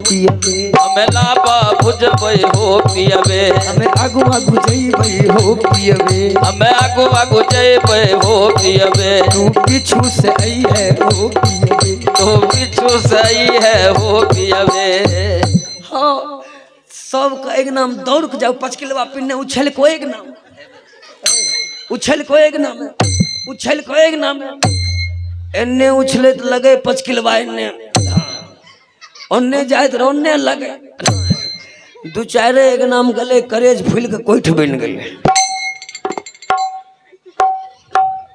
पियबे हमें लाबा बुझबै हो पियबे हमें आगू आगू जइबै हो पियबे हमें आगू आगू जइबै हो पियबे तू पीछू से आई है हो पियबे तो पीछू सही है हो पियबे। हाँ सबका एक नाम दौड़ के जाओ 5 किलो पिन्ने उछल को एक नाम उछल को एक नाम उछल को एक नाम एन्ने उछले तो लगे 5 किलो एन्ने ओन्ने जाए तो ओन्ने लगे दू चारे एक नाम गले करेज फूल के कोठ बन गए।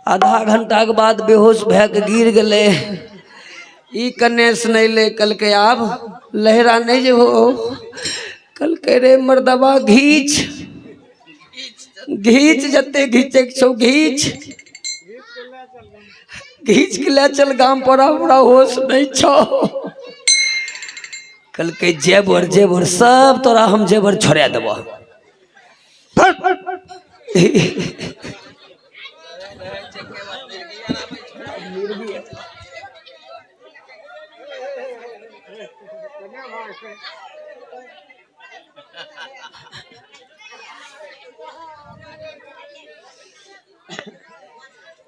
आधा घंटा के बाद बेहोश भै के गिर गए। ई कन्ने से नहीं ले कल के आब लहरा नहीं जो कल के रे मर्दबा घीच घीच जते घीचे छो घीच घीच के ले चल गांव पर हमरा होश नहीं छो। कल के जेबर जेबर सब तोरा हम जेबर छोड़ा देबो।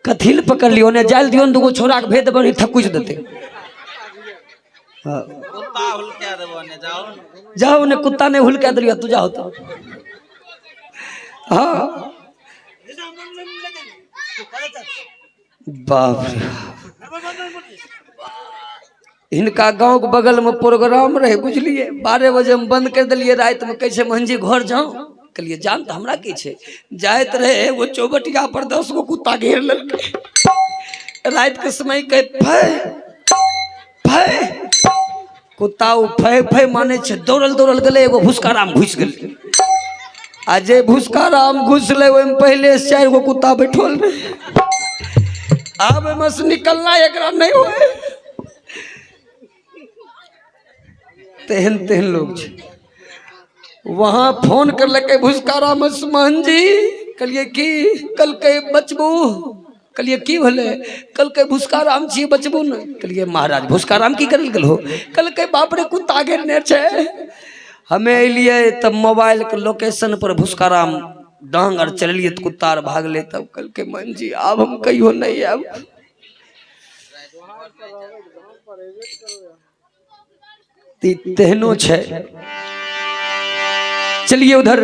कथील पकड़ लियो ने जाल दियो ने दूगो छोरा के भेद बनी ठकुच देते। कुत्ता हुलका देबो ने जाओ जाओ ने कुत्ता ने हुलका दिया तू जाओ तो। हाँ बाप रे इनका गांव के बगल में प्रोग्राम रहे बुझलिए 12 बजे में बंद कर दिलिए रात में कैसे मंजी घर जाओ कहलिए जान तो हमरा की छे जात रहे वो चौबटिया पर 10 गो कुत्ता घेर ललके रात के समय कहे फै फै कुत्ता उ फै फै माने छे दौड़ल दौड़ल गले एगो भुसकाराम घुस गेल आ जे भुसकाराम घुसले ओइ में पहले से 4 गो कुत्ता बैठल रहे। अब में से निकलना एकरा नहीं होए तेहन तेहन लोग छे। वहां फोन कर लगे भुसकारा मसमान जी कहलिए की कल के बचबू कहलिए की भले कल के भुसकाराम छी बचबू न कहलिए महाराज भुसकाराम की करल गेल हो कल के बाप रे कुत्ता घेरने छे हमें एलिए तब मोबाइल के लोकेशन पर भुसकाराम डांग और चलिए तो कुत्ता और भाग ले तब कल के मन जी अब हम कहियो नहीं अब तेहनो छे। चलिए उधर